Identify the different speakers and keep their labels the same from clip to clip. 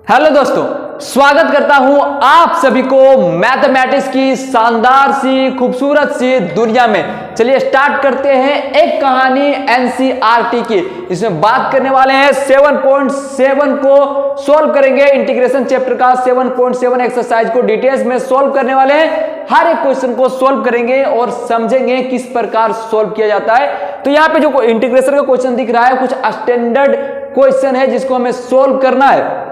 Speaker 1: Hello दोस्तों, स्वागत करता हूं आप सभी को मैथमेटिक्स की शानदार सी खूबसूरत सी दुनिया में। चलिए स्टार्ट करते हैं एक कहानी एनसीईआरटी की। इसमें बात करने वाले हैं 7.7 को सॉल्व करेंगे। इंटीग्रेशन चैप्टर का 7.7 एक्सरसाइज को डिटेल्स में सॉल्व करने वाले हैं। हर एक क्वेश्चन को सॉल्व करेंगे और समझेंगे किस प्रकार सॉल्व किया जाता है। तो यहाँ पे जो इंटीग्रेशन का क्वेश्चन दिख रहा है कुछ स्टैंडर्ड क्वेश्चन है जिसको हमें सॉल्व करना है।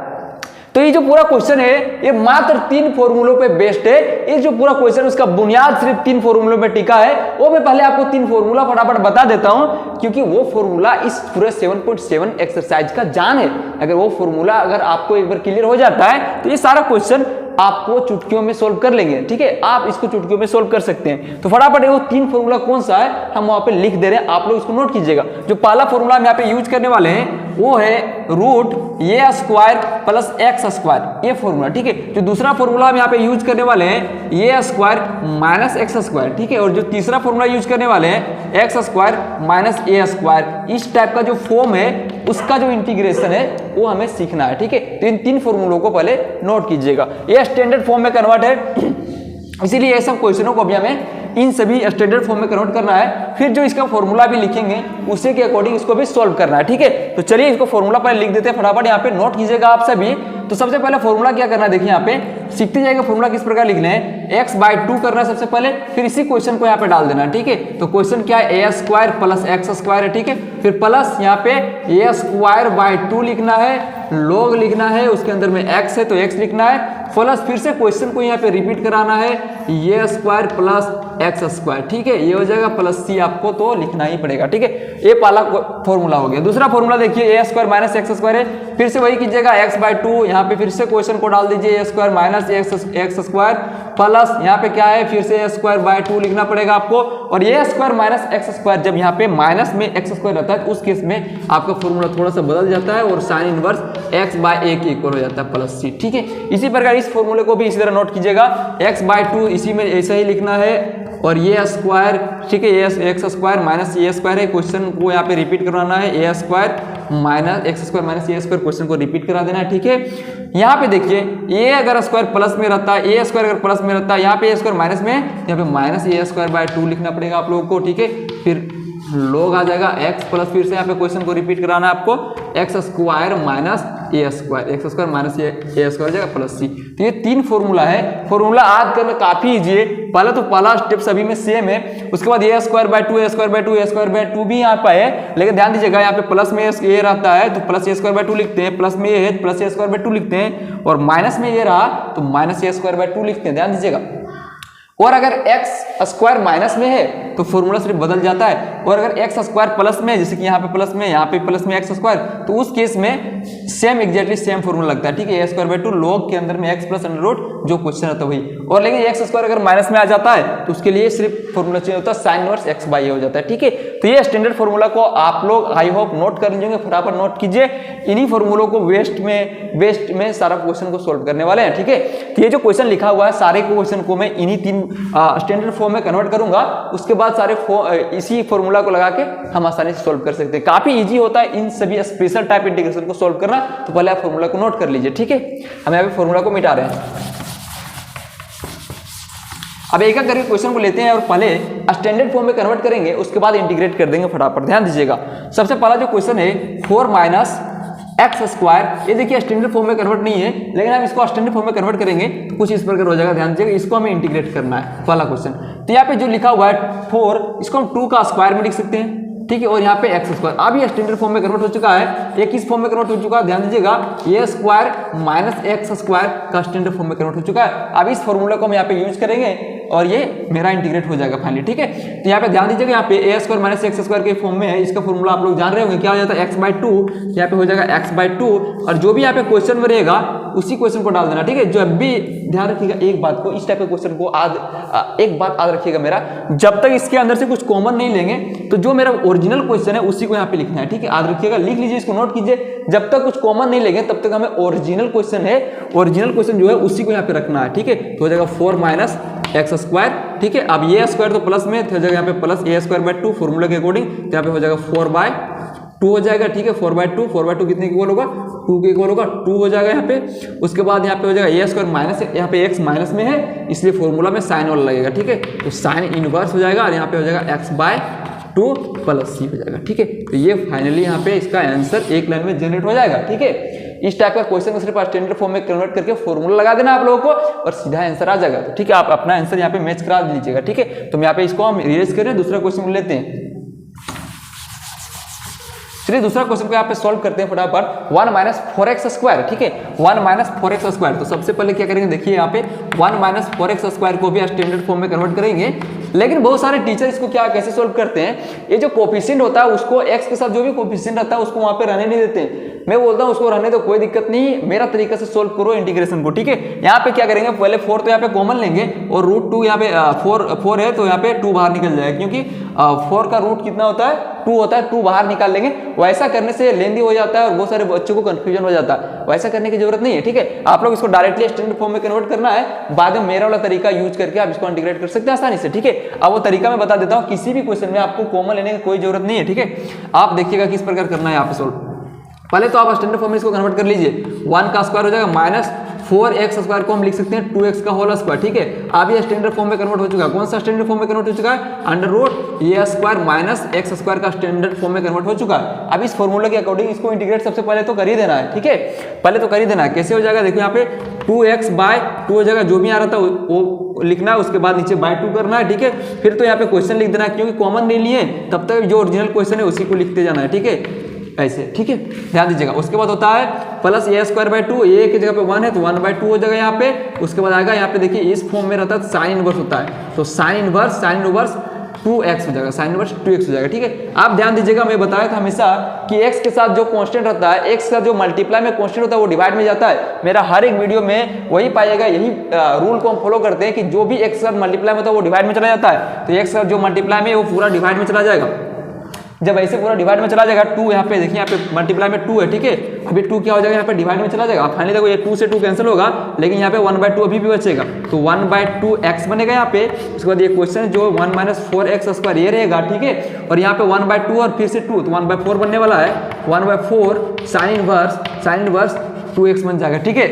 Speaker 1: तो ये जो पूरा क्वेश्चन है ये मात्र 3 फॉर्मूलों पे बेस्ड है। ये जो पूरा क्वेश्चन है उसका बुनियाद सिर्फ 3 फॉर्मूलों पे टिका है। वो मैं पहले आपको 3 फॉर्मूला फटाफट बता देता हूं, क्योंकि वो फॉर्मूला इस पूरे 7.7 एक्सरसाइज का जान है। अगर वो फॉर्मूला अगर आपको एक बार क्लियर हो जाता है तो ये सारा क्वेश्चन आपको चुटकियों में सोल्व कर लेंगे। ठीक है, आप इसको चुटकियों में सोल्व कर सकते हैं। तो फटाफट वो 3 फॉर्मूला कौन सा है हम वहां पे लिख दे रहे हैं, आप लोग इसको नोट कीजिएगा। जो पहला फॉर्मूला हम यहाँ पे यूज करने वाले हैं वो है √a² प्लस x², ये फॉर्मूला। ठीक है, जो दूसरा फॉर्मूला हम यहाँ पे यूज करने वाले हैं a² माइनस x²। ठीक है, और जो तीसरा फॉर्मूला यूज करने वाले हैं x² माइनस a²। इस टाइप का जो फॉर्म है उसका जो इंटीग्रेशन है वो हमें सीखना है। ठीक है, तो इन 3 फॉर्मूलों को पहले नोट कीजिएगा। ये स्टैंडर्ड फॉर्म में कन्वर्ट है, इसीलिए ये सब क्वेश्चनों को अभी हमें इन सभी स्टैंडर्ड फॉर्म में कन्वर्ट करना है। फिर जो इसका फॉर्मूला भी लिखेंगे उसी के अकॉर्डिंग इसको भी सॉल्व करना है। ठीक है, तो चलिए इसको फॉर्मूला पहले लिख देते हैं। फटाफट यहाँ पे नोट कीजिएगा आप सभी। तो सबसे पहले फॉर्मूला क्या करना है, देखिए यहाँ पे सीखते जाएगा फॉर्मूला किस प्रकार लिखना है। x/2 करना है सबसे पहले, फिर इसी क्वेश्चन को यहाँ पे डाल देना है। ठीक है, तो क्वेश्चन क्या है, a² प्लस x² है। ठीक है, फिर प्लस यहाँ पे a²/2 लिखना है, log लिखना है, उसके अंदर में x है तो x लिखना है, प्लस फिर से क्वेश्चन को यहाँ पे रिपीट कराना है a² प्लस x²। ठीक है, ये हो जाएगा प्लस c आपको तो लिखना ही पड़ेगा। ठीक है, ये पहला फॉर्मूला हो गया। दूसरा फॉर्मूला देखिए a² माइनस x² है, फिर से वही कीजिएगा x/2, यहाँ पे फिर से क्वेश्चन को डाल दीजिए a² माइनस x² प्लस यहाँ पे क्या है फिर से a²/2 लिखना पड़ेगा आपको। और a² माइनस x² जब यहाँ पे माइनस में x² रहता है तो उस केस में आपका फॉर्मूला थोड़ा सा बदल जाता है और साइन इनवर्स x/a के इक्वल हो जाता है प्लस c। ठीक है, इसी प्रकार इस फॉर्मूले को भी इसी तरह नोट कीजिएगा, x/2 इसी में ऐसा ही लिखना है और a²। ठीक है, x² माइनस a² है, क्वेश्चन को यहाँ पे रिपीट करवाना है a² minus x² minus a² question को रिपीट करा देना है। ठीक है, यहाँ पे देखिए a अगर स्क्वायर प्लस में रहता है, a² अगर प्लस में रहता है, यहाँ पे a² माइनस में, यहाँ पे माइनस a²/2 लिखना पड़ेगा आप लोगों को। ठीक है, फिर log आ जाएगा x प्लस फिर से यहाँ पे क्वेश्चन को रिपीट कराना है आपको x² minus a², x² minus a² हो जाएगा प्लस c। तो ये 3 फॉर्मूला है। फॉर्मूला याद करना काफी इजी है। पहला स्टेप सभी में सेम है, उसके बाद a²/2 भी यहाँ पे है, लेकिन ध्यान दीजिएगा यहाँ पे प्लस में ये रहता है तो प्लस a²/2 लिखते हैं, प्लस में ये है प्लस a²/2 लिखते हैं, और माइनस में ये रहा तो माइनस a²/2 लिखते हैं। ध्यान दीजिएगा। और अगर x² माइनस में है तो फॉर्मूला सिर्फ बदल जाता है, और अगर x² प्लस में, जैसे कि यहाँ पे प्लस में, यहाँ पे प्लस में x², तो उस केस में सेम एग्जैक्टली सेम फॉर्मूला लगता है। ठीक है, a²/2 log के अंदर में x प्लस अंडररूट जो क्वेश्चन रहता है वही। और लेकिन x² अगर माइनस में आ जाता है तो उसके लिए सिर्फ फॉर्मूला चेंज होता है, साइन इनवर्स x/a हो जाता है। ठीक है, तो ये स्टैंडर्ड फॉर्मूला को आप लोग आई होप नोट कर लीजिए, फटाफट नोट कीजिए। इन्हीं फॉर्मूलों को वेस्ट में सारा क्वेश्चन को सोल्व करने वाले हैं। ठीक है, तो ये जो क्वेश्चन लिखा हुआ है सारे क्वेश्चन को मैं इन्हीं 3 स्टैंडर्ड फॉर्म में कन्वर्ट करूंगा, उसके बाद सारे इसी फॉर्मूला को लगा के हम आसानी से सोल्व कर सकते हैं। काफी इजी होता है इन सभी स्पेशल टाइप इंटीग्रेशन को सोल्व करना। तो पहले आप फॉर्मूला को नोट कर लीजिए। ठीक है, हम यहाँ पे फॉर्मूला को मिटा रहे हैं। अब एक एक करके क्वेश्चन को लेते हैं और पहले स्टैंडर्ड फॉर्म में कन्वर्ट करेंगे, उसके बाद इंटीग्रेट कर देंगे फटाफट। ध्यान दीजिएगा, सबसे पहला जो क्वेश्चन है 4 माइनस x², ये देखिए स्टैंडर्ड फॉर्म में कन्वर्ट नहीं है, लेकिन हम इसको स्टैंडर्ड फॉर्म में कन्वर्ट करेंगे तो कुछ इस प्रकार हो जाएगा। ध्यान दीजिएगा, इसको हमें इंटीग्रेट करना है पहला क्वेश्चन। तो यहाँ पे जो लिखा हुआ है 4, इसको हम 2 का स्क्वायर में लिख सकते हैं। ठीक है, और यहाँ पे x², अब ये स्टैंडर्ड फॉर्म में कन्वर्ट हो चुका है। ये किस फॉर्म में कन्वर्ट हो चुका है, ध्यान दीजिएगा, a² माइनस x² का स्टैंडर्ड फॉर्म में कन्वर्ट हो चुका है। अब इस फॉर्मूला को हम यहाँ पे यूज करेंगे और ये मेरा इंटीग्रेट हो जाएगा फाइनली। ठीक है, तो यहाँ पे ध्यान दीजिएगा, यहाँ पे a² माइनस x² के फॉर्म में है। इसका फॉर्मूला आप लोग जान रहे होंगे, क्या हो जाता है x/2, यहाँ पे हो जाएगा x/2, और जो भी यहाँ पे क्वेश्चन में रहेगा उसी क्वेश्चन को डाल देना। ठीक है, जब भी ध्यान रखिएगा एक बात को, इस टाइप के क्वेश्चन को एक बात याद रखिएगा मेरा, जब तक इसके अंदर से कुछ कॉमन नहीं लेंगे तो जो मेरा ओरिजिनल क्वेश्चन है उसी को यहाँ पे लिखना है। ठीक है, याद रखिएगा, लिख लीजिए, इसको नोट कीजिए। जब तक कुछ कॉमन नहीं लेंगे तब तक हमें ओरिजिनल क्वेश्चन है, ओरिजिनल क्वेश्चन जो है उसी को यहाँ पे रखना है। ठीक है, तो हो जाएगा 4 माइनस x²। ठीक है, अब ये स्क्वायर तो प्लस में, तो हो जाएगा यहाँ पे प्लस a²/2 फॉर्मूला के अकॉर्डिंग, तो यहाँ पे हो जाएगा 4/2 2 हो जाएगा, ठीक है। 4/2, 4/2 कितने इक्वल होगा, 2 के इक्वल होगा, 2 हो जाएगा यहाँ पे। उसके बाद यहाँ पे हो जाएगा a² माइनस, यहाँ पे x माइनस में है इसलिए फॉर्मूला में साइन वाला लगेगा, ठीक है। तो साइन इनवर्स हो जाएगा और यहाँ पे हो जाएगा x/2 प्लस c हो जाएगा, ठीक है। तो ये फाइनली यहाँ पे इसका आंसर एक लाइन में जनरेट हो जाएगा, ठीक है। इस टाइप का क्वेश्चन को सिर्फ स्टैंडर्ड फॉर्म में कन्वर्ट करके फॉर्मूला लगा देना आप लोगों को और सीधा आंसर आ जाएगा, तो ठीक है। आप अपना आंसर यहाँ पे मैच करा लीजिएगा, ठीक है। तो यहाँ पे इसको हम इरेज करें, दूसरा क्वेश्चन लेते हैं। चलिए दूसरा क्वेश्चन को यहाँ पे सॉल्व करते हैं फटाफट। 1 - 4x², ठीक है। 1 - 4x²। तो सबसे पहले क्या करेंगे, देखिए यहाँ पे 1 - 4x² को भी स्टैंडर्ड फॉर्म में कन्वर्ट करेंगे। लेकिन बहुत सारे टीचर इसको क्या कैसे सॉल्व करते हैं, ये जो कोफिशिएंट होता है उसको x के साथ जो भी कोफिशिएंट रहता है उसको वहां पे रहने नहीं देते। मैं बोलता हूँ उसको रहने तो कोई दिक्कत नहीं, मेरा तरीका से सोल्व करो इंटीग्रेशन को, ठीक है। यहाँ पे क्या करेंगे, पहले 4 तो यहाँ पे कॉमन लेंगे और √2 यहाँ पे 4 है तो यहाँ पे 2 बाहर निकल जाएगा, क्योंकि 4 का रूट कितना होता है, 2 होता है, 2 बाहर निकाल लेंगे। वैसा करने से लेंदी हो जाता है और बहुत सारे बच्चों को कंफ्यूजन हो जाता है, वैसा करने की जरूरत नहीं है, ठीक है। आप लोग इसको डायरेक्टली स्टैंडर्ड फॉर्म में कन्वर्ट करना है, बाद में मेरा वाला तरीका यूज करके आप इसको इंटीग्रेट कर सकते हैं आसानी से, ठीक है। अब वो तरीका मैं बता देता हूँ, किसी भी क्वेश्चन में आपको कॉमन लेने की कोई जरूरत नहीं है, ठीक है। आप देखिएगा किस प्रकार करना है यहाँ पे सोल्व। पहले तो आप स्टैंडर्ड फॉर्म में इसको कन्वर्ट कर लीजिए। 1 का स्क्वायर हो जाएगा -4x² को हम लिख सकते हैं 2x का होल स्क्वायर, ठीक है। अब ये स्टैंडर्ड फॉर्म में कन्वर्ट हो चुका है। कौन सा स्टैंडर्ड फॉर्म में कन्वर्ट हो चुका है, √a² - x² का स्टैंडर्ड फॉर्म में कन्वर्ट हो चुका है। अब इस फॉर्मूला के अकॉर्डिंग इसको इंटीग्रेट सबसे पहले तो कर ही देना है, ठीक है। पहले तो कर ही देना है। कैसे हो जाएगा, देखो यहाँ पे 2x/2 हो जाएगा, जो भी आ रहा था वो लिखना है, उसके बाद नीचे /2 करना है, ठीक है। फिर तो यहाँ पे क्वेश्चन लिख देना है, क्योंकि कॉमन नहीं लिए तब तक जो ओरिजिनल क्वेश्चन है उसी को लिखते जाना है, ठीक है, ऐसे, ठीक है, ध्यान दीजिएगा। उसके बाद होता है +a² / 2, a की जगह पे 1 है तो 1/2 हो जाएगा यहाँ पे। उसके बाद आएगा यहाँ पे देखिए इस फॉर्म में रहता है साइन इनवर्स होता है, तो साइन इनवर्स 2x हो जाएगा, साइन इनवर्स 2x हो जाएगा, ठीक है। आप ध्यान दीजिएगा, मैं बताया था हमेशा कि x के साथ जो कांस्टेंट रहता है, x का जो मल्टीप्लाई में कांस्टेंट होता है वो डिवाइड में जाता है। मेरा हर एक वीडियो में वही पाइएगा, यही रूल को हम फॉलो करते हैं कि जो भी x के साथ मल्टीप्लाई होता है वो डिवाइड में चला जाता है। तो x का जो मल्टीप्लाई में वो पूरा डिवाइड में चला जाएगा। जब ऐसे पूरा डिवाइड में चला जाएगा, 2 यहाँ पे देखिए, यहाँ पे मल्टीप्लाई में 2 है, ठीक है। अभी 2 क्या हो जाएगा, यहाँ पे डिवाइड में चला जाएगा। फाइनली देखो ये 2 से 2 कैंसिल होगा, लेकिन यहाँ पे 1/2 अभी भी बचेगा, तो 1/2x बनेगा यहाँ पे। उसके बाद ये क्वेश्चन जो 1 - 4x² ये रहेगा, ठीक है। और यहाँ पे 1/2 और फिर से 2, तो 1/4 बनने वाला है। 1/4 साइन इनवर्स 2x बन जाएगा, ठीक है।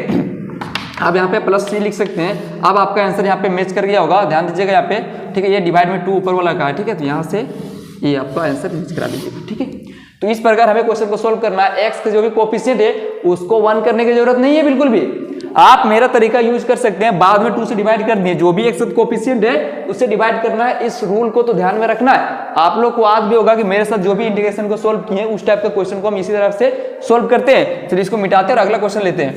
Speaker 1: अब यहाँ पे +c लिख सकते हैं। अब आपका आंसर यहाँ पे मैच कर गया होगा, ध्यान दीजिएगा यहाँ पे, ठीक है। ये डिवाइड में 2 ऊपर वाला का है, ठीक है। तो यहाँ से ये आपका आंसर मैच करा लीजिएगा, ठीक है। तो इस प्रकार हमें क्वेश्चन को सोल्व करना है। x के जो भी कोफिशिएंट है उसको 1 करने की जरूरत नहीं है बिल्कुल भी। आप मेरा तरीका यूज कर सकते हैं, बाद में 2 से डिवाइड कर दिए, जो भी x कोफिशिएंट है उससे डिवाइड करना है। इस रूल को तो ध्यान में रखना है। आप लोग को आज भी होगा कि मेरे साथ जो भी इंटीग्रेशन को सोल्व किए उस टाइप का क्वेश्चन को हम इसी तरह से सोल्व करते हैं। चलिए इसको मिटाते हैं और अगला क्वेश्चन लेते हैं।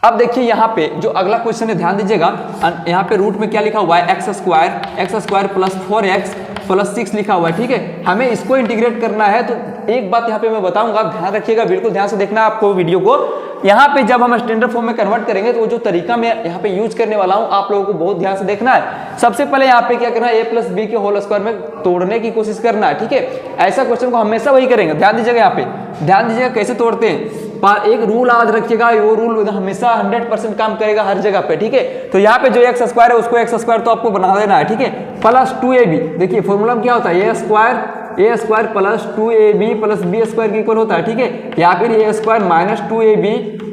Speaker 1: अब देखिए यहाँ पे जो अगला क्वेश्चन है, ध्यान दीजिएगा, यहाँ पे रूट में क्या लिखा हुआ है, x² + 4x + 6 लिखा हुआ है, ठीक है। हमें इसको इंटीग्रेट करना है। तो एक बात यहाँ पे मैं बताऊंगा, ध्यान रखिएगा, बिल्कुल ध्यान से देखना आपको वीडियो को। यहाँ पे जब हम स्टैंडर्ड फॉर्म में कन्वर्ट करेंगे तो वो जो तरीका मैं यहाँ पे यूज करने वाला हूँ आप लोगों को बहुत ध्यान से देखना है। सबसे पहले यहाँ पे क्या करना है, a + b के होल स्क्वायर में तोड़ने की कोशिश करना है, ठीक है। ऐसा क्वेश्चन को हमेशा वही करेंगे। ध्यान दीजिएगा, यहाँ पे ध्यान दीजिएगा कैसे तोड़ते हैं। एक रूल याद रखिएगा, वो रूल हमेशा 100% काम करेगा हर जगह पे, ठीक है। तो यहाँ पे जो x² है उसको x² तो आपको बना देना है, ठीक है। +2ab, देखिए फॉर्मूला में क्या होता है, a² + 2ab + b² के इक्वल होता है, ठीक है। या फिर a² - 2ab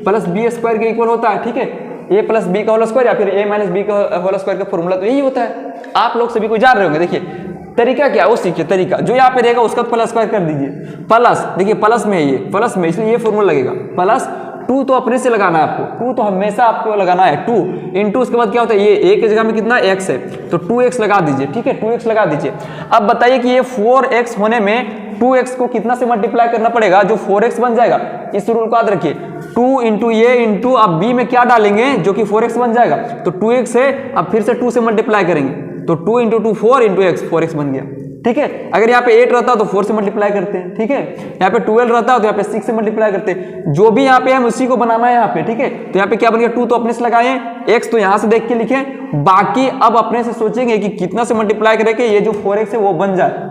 Speaker 1: + b² के इक्वल होता है, ठीक है। a + b का होल स्क्वायर या फिर a - b का होल स्क्वायर का फॉर्मूला तो यही होता है। आप लोग सभी को जान रहे होंगे। देखिए तरीका क्या है वो सीखिए। तरीका जो यहाँ पे रहेगा उसका प्लस स्क्वायर कर दीजिए। प्लस, देखिए प्लस में है, ये प्लस में, इसलिए ये फॉर्मूला लगेगा। +2 तो अपने से लगाना है आपको, 2 तो हमेशा आपको लगाना है। 2 इंटू उसके बाद क्या होता है, ये a की जगह में कितना x है तो 2x लगा दीजिए, ठीक है। 2x लगा दीजिए। अब बताइए कि ये 4x होने में 2x को कितना से मल्टीप्लाई करना पड़ेगा जो 4x बन जाएगा। इस रूल को याद रखिए, 2 इंटू ये इंटू अब b में क्या डालेंगे जो कि 4x बन जाएगा, तो 2x है, अब फिर से 2 से मल्टीप्लाई करेंगे तो 2 इंटू 2 4 इंटू x 4x बन गया, ठीक है। अगर यहाँ पे 8 रहता तो 4 से मल्टीप्लाई करते हैं, ठीक है। यहाँ पे 12 रहता तो यहाँ पे 6 से मल्टीप्लाई करते हैं। जो भी यहाँ पे हम उसी को बनाना है यहाँ पे, ठीक है। तो यहाँ पे क्या बन गया, 2 तो अपने से लगाए, x तो यहाँ से देख के लिखे, बाकी अब अपने से सोचेंगे कि कितना से मल्टीप्लाई करेंगे ये जो 4x है वो बन जाए।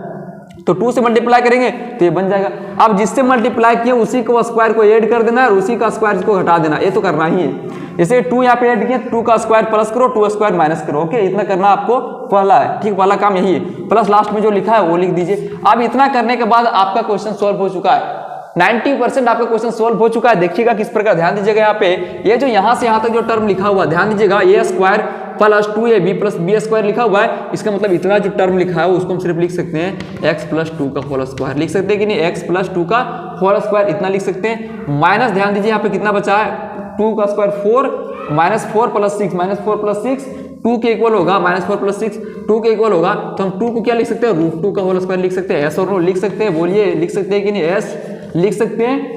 Speaker 1: तो 2 से मल्टीप्लाई करेंगे तो ये बन जाएगा। अब जिससे मल्टीप्लाई किए उसी को स्क्वायर को ऐड कर देना और उसी का स्क्वायर को घटा देना, ये तो करना ही है। जैसे 2 यहाँ पे ऐड किया, 2 का स्क्वायर प्लस करो, 2 स्क्वायर माइनस करो, ओके। इतना करना आपको पहला है, ठीक, पहला काम यही है, प्लस लास्ट में जो लिखा है वो लिख दीजिए। अब इतना करने के बाद आपका क्वेश्चन सॉल्व हो चुका है, 90% आपका क्वेश्चन सॉल्व हो चुका है। देखिएगा किस प्रकार, ध्यान दीजिएगा यहाँ पे ये जो यहाँ से यहाँ तक जो टर्म लिखा हुआ, ध्यान दीजिएगा, a square plus 2ab plus b square लिखा हुआ है, इसका मतलब इतना जो टर्म लिखा है उसको हम सिर्फ लिख सकते हैं x प्लस 2 का होल स्क्वायर, लिख सकते हैं कि नहीं, x प्लस 2 का होल स्क्वायर इतना लिख सकते हैं। माइनस ध्यान दीजिए यहाँ पे कितना बचा है, 2 का square 4 minus 4 plus 6 minus 4 plus 6 2 के इक्वल होगा, माइनस 4 प्लस 6 2 के इक्वल होगा, तो हम 2 को क्या लिख सकते हैं, रूट 2 का होल स्क्वायर लिख सकते हैं। एस और नो लिख सकते हैं, बोलिए लिख सकते हैं कि नहीं, एस लिख सकते हैं।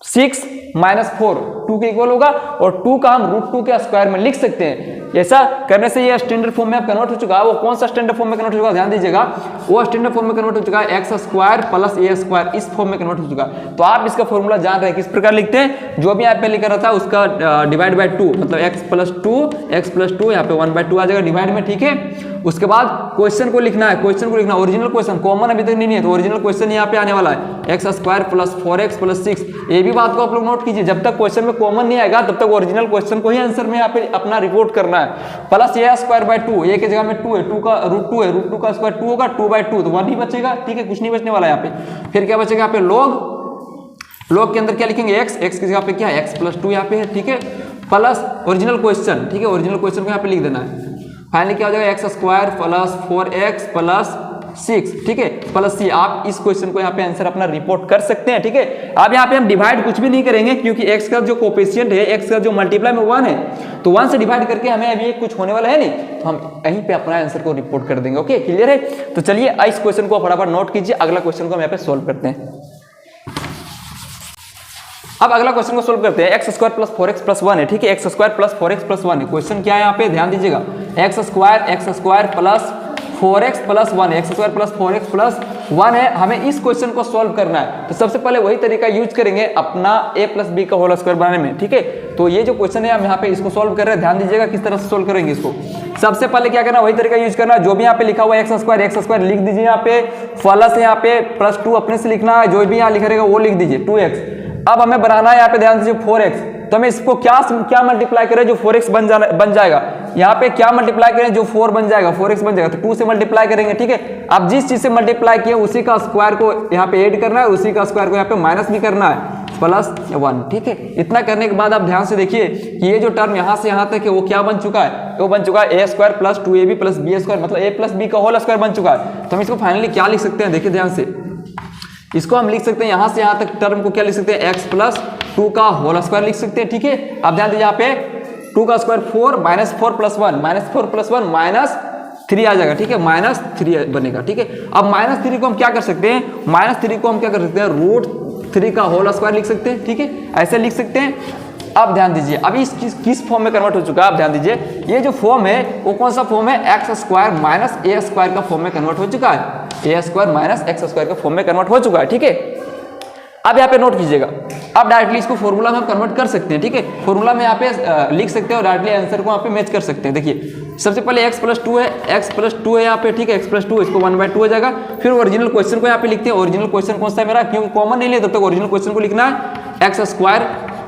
Speaker 1: 6 माइनस 4 2 के इक्वल होगा और 2 का हम रूट 2 के स्क्वायर में लिख सकते हैं। ऐसा करने से ये स्टैंडर्ड फॉर्म में अब कन्वर्ट हो चुका है। वो कौन सा स्टैंडर्ड फॉर्म में कन्वर्ट हो चुका है, ध्यान दीजिएगा, वो स्टैंडर्ड फॉर्म में कन्वर्ट हो चुका है, एक्स स्क्वायर प्लस ए स्क्वायर, इस फॉर्म में कन्वर्ट हो चुका है। तो आप इसका फॉर्मूला जान रहे हैं किस प्रकार लिखते हैं, जो भी यहाँ पे लिखा रहता है उसका डिवाइड बाय 2, मतलब x प्लस 2 यहाँ पे 1/2 आ जाएगा डिवाइड में, ठीक है। उसके बाद क्वेश्चन को लिखना है, क्वेश्चन को लिखना, ओरिजिनल क्वेश्चन, कॉमन अभी तक नहीं है तो ओरिजिनल क्वेश्चन यहाँ पे आने वाला है, x square plus 4x plus 6। ये भी बात को आप लोग नोट कीजिए, जब तक क्वेश्चन में कॉमन नहीं आएगा तब तक ओरिजिनल क्वेश्चन को ही आंसर में यहाँ पे अपना रिपोर्ट करना है। प्लस ए स्क्वायर बाय 2, ए की जगह में 2 है, 2 का रूट 2 है, रूट 2 का स्क्वायर 2 होगा, 2/2 तो 1 ही बचेगा, ठीक है, कुछ नहीं बचने वाला है यहाँ पे। फिर क्या बचेगा यहाँ पे, लॉग के अंदर क्या लिखेंगे, x की जगह पे क्या है, x प्लस 2 यहाँ पे है, ठीक है, प्लस ओरिजिनल क्वेश्चन, ठीक है, ओरिजिनल क्वेश्चन को यहाँ पे लिख देना है। फाइनली क्या हो जाएगा, x square plus 4x plus 6, ठीक है, प्लस c। आप इस क्वेश्चन को यहाँ पे आंसर अपना रिपोर्ट कर सकते हैं, ठीक है। अब यहाँ पे हम डिवाइड कुछ भी नहीं करेंगे क्योंकि x का जो कोफिशिएंट है, x का जो मल्टीप्लाई में 1 है, तो 1 से डिवाइड करके हमें अभी कुछ होने वाला है नहीं, तो हम यहीं पे अपना आंसर को रिपोर्ट कर देंगे। ओके, क्लियर है। तो चलिए इस क्वेश्चन को फटाफट नोट कीजिए, अगला क्वेश्चन को हम यहाँ पे सोल्व करते हैं। अब अगला क्वेश्चन को सोल्व करते हैं, x square plus 4x plus 1 है, ठीक है, x square plus 4x plus 1 है। क्वेश्चन क्या है यहाँ पे, ध्यान दीजिएगा, x square plus 4x plus 1 है, x square plus 4x plus 1 है। हमें इस क्वेश्चन को सोल्व करना है, तो सबसे पहले वही तरीका यूज करेंगे अपना a प्लस बी का होल स्क्वायर बनाने में, ठीक है। तो ये जो क्वेश्चन है हम यहाँ पे इसको सोल्व कर रहे हैं, ध्यान दीजिएगा किस तरह से सोल्व करेंगे इसको। सबसे पहले क्या करना, वही तरीका यूज करना, जो भी यहाँ पे लिखा हुआ है एक्स स्क्वायर लिख दीजिए, यहाँ पे प्लस यहाँ पे प्लस 2 अपने से लिखना है, जो भी यहाँ लिखा रहेगा वो लिख दीजिए 2x। अब हमें बनाना है यहाँ पे, ध्यान दीजिए 4x, तो हमें इसको क्या मल्टीप्लाई करें जो 4x बन जाएगा, यहाँ पे क्या मल्टीप्लाई करें जो 4 बन जाएगा, 4x बन जाएगा, तो 2 से मल्टीप्लाई करेंगे, ठीक है। अब जिस चीज से मल्टीप्लाई किया उसी का स्क्वायर को यहाँ पे ऐड करना है, उसी का स्क्वायर को यहाँ पे माइनस भी करना है, प्लस 1, ठीक है। इतना करने के बाद आप ध्यान से देखिए कि ये जो टर्म यहाँ से यहाँ तक है वो क्या बन चुका है, वो बन चुका है a square plus 2ab plus b square, मतलब a प्लस b का होल स्क्वायर बन चुका है। तो हम इसको फाइनली क्या लिख सकते हैं, देखिए ध्यान से, इसको हम लिख सकते हैं यहाँ से यहाँ तक टर्म को क्या लिख सकते हैं, x प्लस 2 का होल स्क्वायर लिख सकते हैं, ठीक है। अब ध्यान दीजिए यहाँ पे 2 का स्क्वायर 4 माइनस 4 प्लस 1 माइनस 3 आ जाएगा, ठीक है, माइनस 3 बनेगा, ठीक है। अब माइनस 3 को हम क्या कर सकते हैं, माइनस 3 को हम क्या कर सकते हैं, रूट 3 का होल स्क्वायर लिख सकते हैं, ठीक है, ऐसे लिख सकते हैं। अब ध्यान दीजिए, अभी किस फॉर्म में कन्वर्ट हो चुका है, आप ध्यान दीजिए, ये जो फॉर्म है वो कौन सा फॉर्म है, एक्स स्क्वायर माइनस ए स्क्वायर का फॉर्म में कन्वर्ट हो चुका है, ए स्क्वायर माइनस एक्स स्क्वायर का फॉर्म में कन्वर्ट हो चुका है, ठीक है। अब यहाँ पे नोट कीजिएगा, अब डायरेक्टली इसको फॉर्मूला में हम कन्वर्ट कर सकते हैं, ठीक है, फॉर्मूला में यहाँ पे लिख सकते हैं और डायरेक्टली आंसर को यहाँ पे मैच कर सकते हैं। देखिए सबसे पहले x प्लस 2 है यहाँ पे, ठीक है, x प्लस 2 इसको 1/2 हो जाएगा। फिर ओरिजिनल क्वेश्चन को यहाँ पे लिखते हैं, ओरिजिनल क्वेश्चन कौन सा है मेरा, क्योंकि कॉमन नहीं लिया तब तक ओरिजिनल क्वेश्चन को लिखना है, x square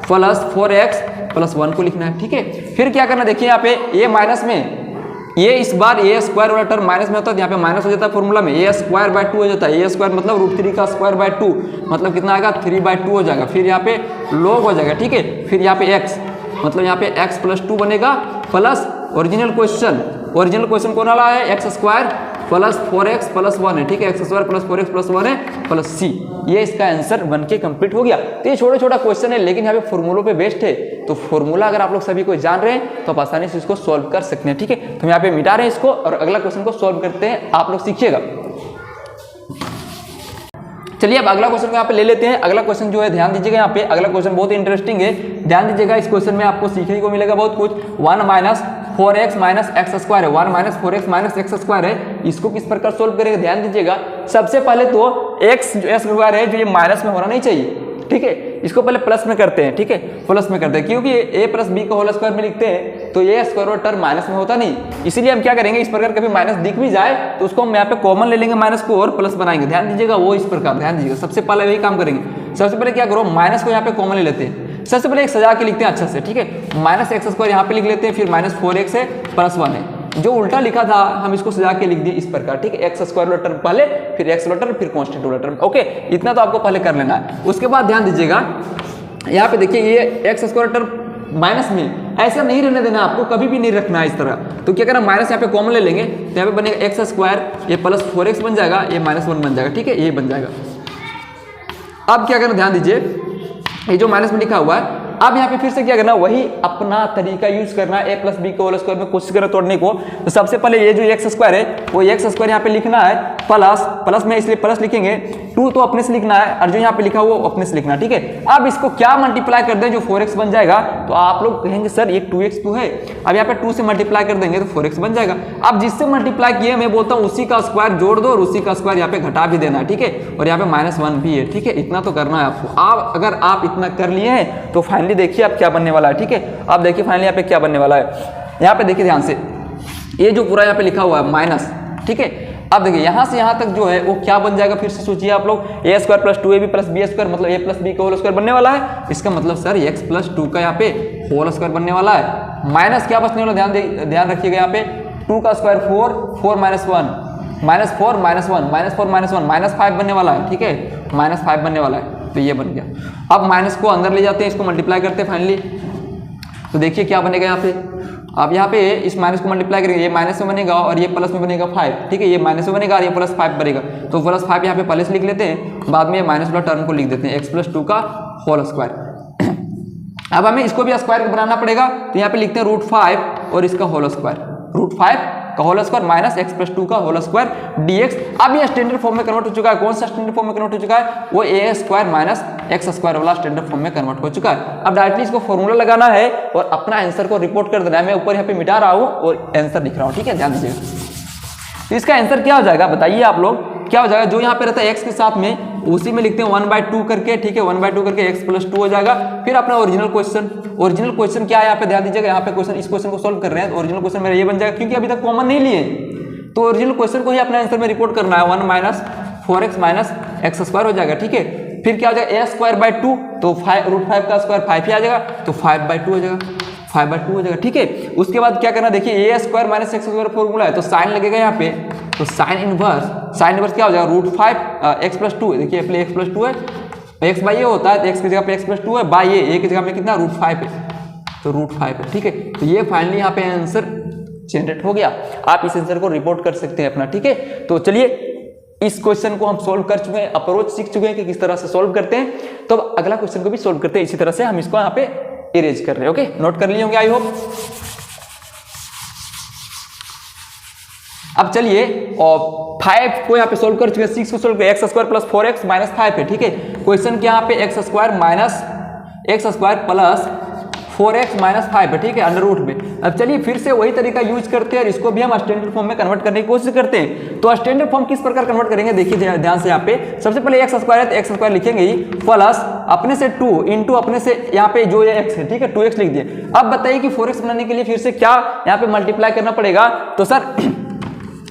Speaker 1: plus 4x plus 1 को लिखना है, ठीक है। फिर क्या करना, देखिए यहाँ पे ये माइनस में, ये इस बार ए स्क्वायर वाला टर्म माइनस में होता है, यहाँ पे माइनस हो जाता है फॉर्मूला में, ए स्क्वायर बाय 2 हो जाता है, ए स्क्वायर मतलब रूट 3 का स्क्वायर बाय 2, मतलब कितना आएगा 3/2 हो जाएगा। फिर यहाँ पे लॉग हो जाएगा, ठीक है। फिर यहाँ पे x, मतलब यहाँ पे x प्लस 2 बनेगा, प्लस ओरिजिनल क्वेश्चन कौन वाला है, x square plus 4x plus 1 है, ठीक है, x square plus 4x plus 1 है, प्लस c। ये इसका आंसर बन के कंप्लीट हो गया। तो ये छोटा क्वेश्चन है लेकिन यहाँ पे फॉर्मूलों पे बेस्ड है, तो फॉर्मूला अगर आप लोग सभी को जान रहे हैं तो आप आसानी से इसको सॉल्व कर सकते हैं, ठीक है। तो हम यहाँ पे मिटा रहे हैं इसको और अगला क्वेश्चन को सॉल्व करते हैं, आप लोग सीखिएगा। चलिए अब अगला क्वेश्चन को यहाँ पे ले लेते हैं। अगला क्वेश्चन जो है ध्यान दीजिएगा, यहाँ पे अगला क्वेश्चन बहुत इंटरेस्टिंग है, ध्यान दीजिएगा। इस क्वेश्चन में आपको सीखने को मिलेगा बहुत कुछ। 1 minus 4x minus x square है, 1 minus 4x minus x square है, इसको किस प्रकार सोल्व करेंगे ध्यान दीजिएगा। सबसे पहले तो x जो स्क्वायर है जो ये माइनस में होना नहीं चाहिए, ठीक है, इसको पहले प्लस में करते हैं, ठीक है, प्लस में करते हैं, क्योंकि a प्लस बी का होल स्क्वायर में लिखते हैं तो ये स्क्वायर और टर्म माइनस में होता नहीं, इसीलिए हम क्या करेंगे, इस प्रकार कभी माइनस दिख भी जाए तो उसको हम यहाँ पे कॉमन ले लेंगे माइनस को और प्लस बनाएंगे। ध्यान दीजिएगा वो इस प्रकार, ध्यान दीजिएगा सबसे पहले वही काम करेंगे। सबसे पहले क्या करो, माइनस को यहाँ पे कॉमन ले लेते हैं, सबसे पहले एक सजा के लिखते हैं अच्छा से, ठीक है, माइनस एक्स स्क्वायर यहाँ पे लिख लेते हैं, फिर माइनस 4x है प्लस 1 है, जो उल्टा लिखा था हम इसको सजा के लिख दिए इस प्रकार, ठीक है, एक्स स्क्वायर वाला टर्म पहले, फिर एक्स वाला टर्म, फिर कांस्टेंट वाला टर्म। ओके, इतना तो आपको पहले कर लेना है। उसके बाद ध्यान दीजिएगा यहाँ पे देखिए ये एक्स स्क्वायर टर्म माइनस में ऐसा नहीं रहने देना, आपको कभी भी नहीं रखना है इस तरह। तो क्या करना, माइनस यहाँ पे कॉमन ले लेंगे, तो यहाँ पे बनेगा एक्स स्क्वायर, ये प्लस 4x बन जाएगा, ये -1 बन जाएगा, ठीक है, ये बन जाएगा। अब क्या करना, ध्यान दीजिए, ये जो माइनस में लिखा हुआ है, अब यहाँ पे फिर से क्या करना, वही अपना तरीका यूज करना है, a प्लस बी को होल स्क्वायर में कोशिश करें तोड़ने को। तो सबसे पहले ये जो एक्स स्क्वायर है वो एक्स स्क्वायर यहाँ पे लिखना है, प्लस में इसलिए प्लस लिखेंगे, 2 तो अपने से लिखना है, और जो यहाँ पे लिखा हुआ वो अपने से लिखना, ठीक है। अब इसको क्या मल्टीप्लाई कर दें, जो 4x बन जाएगा, तो आप लोग कहेंगे सर ये 2x तो है, अब यहाँ पे 2 से मल्टीप्लाई कर देंगे तो 4x बन जाएगा। अब जिससे मल्टीप्लाई किए मैं बोलता हूँ उसी का स्क्वायर जोड़ दो और उसी का स्क्वायर यहाँ पे घटा भी देना है, ठीक है, और यहाँ पे -1 भी है, ठीक है, इतना तो करना है आपको। आप अगर आप इतना कर लिए हैं तो फाइनली देखिए अब क्या बनने वाला है, ठीक है। अब देखिए फाइनली यहाँ पे क्या बनने वाला है, यहाँ पे देखिए ध्यान से, ये जो पूरा यहाँ पे लिखा हुआ है माइनस, ठीक है। अब देखिए यहाँ से यहाँ तक जो है वो क्या बन जाएगा, फिर से सोचिए आप लोग, a square plus 2ab plus b square, मतलब a प्लस बी का होल स्क्वायर बनने वाला है। इसका मतलब सर x प्लस 2 का यहाँ पे होल स्क्वायर बनने वाला है, माइनस क्या बचने वाला, ध्यान रखिएगा, यहाँ पे 2 का स्क्वायर 4, 4 -1 -4 -1 -5 बनने वाला है, ठीक है, -5 बनने वाला है, तो ये बन गया। अब माइनस को अंदर ले जाते हैं, इसको मल्टीप्लाई करते हैं फाइनली, तो देखिए क्या बनेगा यहाँ पे। अब यहाँ पे इस माइनस को मल्टीप्लाई करेंगे, ये माइनस में बनेगा और ये प्लस में बनेगा 5, ठीक है, ये माइनस में बनेगा और ये +5 बनेगा, तो +5 यहाँ पे पहले से लिख लेते हैं, बाद में ये माइनस वाला टर्म को लिख देते हैं, x प्लस 2 का होल स्क्वायर। अब हमें इसको भी स्क्वायर बनाना पड़ेगा, तो यहाँ पे लिखते हैं √5 और इसका होल स्क्वायर, √5 का whole square minus x plus 2 का होल स्क्वायर dx। अब ये स्टैंडर्ड फॉर्म में कन्वर्ट हो चुका है, कौन सा स्टैंडर्ड फॉर्म में कन्वर्ट हो चुका है, वो a square minus x square वाला स्टैंडर्ड फॉर्म में कन्वर्ट हो चुका है। अब डायरेक्टली इसको फॉर्मूला लगाना है और अपना आंसर को रिपोर्ट कर देना है। मैं ऊपर यहाँ पे मिटा रहा हूँ और आंसर लिख रहा हूँ, ठीक है, ध्यान दीजिएगा। तो इसका आंसर क्या हो जाएगा बताइए आप लोग, क्या हो जाएगा, जो यहाँ पे रहता है x के साथ में उसी में लिखते हैं 1/2 करके, ठीक है, 1/2 करके x प्लस 2 हो जाएगा। फिर अपना ओरिजिनल क्वेश्चन क्या है, यहाँ पे ध्यान दीजिएगा, यहाँ पे क्वेश्चन, इस क्वेश्चन को सोल्व कर रहे हैं, ओरिजिनल क्वेश्चन मेरा ये बन जाएगा, क्योंकि अभी तक कॉमन नहीं लिए, तो ओरिजिनल क्वेश्चन को ही अपने आंसर में रिपोर्ट करना है, 1 - 4x - x स्क्वायर हो जाएगा, ठीक है। फिर क्या हो जाएगा, a स्क्वायर बाई 2, तो √5 का स्क्वायर 5 ही आ जाएगा, तो 5/2 हो जाएगा, 5/2 हो जाएगा, ठीक है। उसके बाद क्या करना, देखिए a square minus x square formula है, तो साइन लगेगा यहाँ पे, तो साइन इनवर्स क्या हो जाएगा, √5 x प्लस 2, देखिए पहले x प्लस 2 है, x बाई ये होता है, तो x की जगह पे x प्लस 2 है, बाई ये की जगह पे कितना √5 है, तो √5 है, ठीक है। तो ये फाइनली यहाँ पे आंसर जनरेट हो गया। आप इस आंसर को रिपोर्ट कर सकते हैं अपना, ठीक है। तो चलिए इस क्वेश्चन को हम सोल्व कर चुके हैं, अप्रोच सीख चुके हैं कि किस तरह से सोल्व करते हैं। तो अब अगला क्वेश्चन को भी सोल्व करते हैं, इसी तरह से हम इसको यहाँ पे इरेज कर रहे हैं, ओके, नोट कर लिए होंगे आई होप। अब चलिए, और 5 को यहाँ पे सोल्व कर चुके हैं, 6 को सोल्व किया, x square plus 4x minus 5 है, ठीक है। क्वेश्चन के यहाँ पे x square minus x square plus 4x minus 5 है, ठीक है, अंडर रूट में। अब चलिए फिर से वही तरीका यूज करते हैं और इसको भी हम स्टैंडर्ड फॉर्म में कन्वर्ट करने की कोशिश करते हैं। तो स्टैंडर्ड फॉर्म किस प्रकार कन्वर्ट करेंगे, देखिए ध्यान से, यहाँ पे सबसे पहले x स्क्वायर है तो x स्क्वायर लिखेंगे ही, प्लस अपने से 2 इंटू अपने से यहाँ पे जो ये x है, ठीक है, 2x लिख दिए। अब बताइए कि 4x बनाने के लिए फिर से क्या यहाँ पे मल्टीप्लाई करना पड़ेगा, तो सर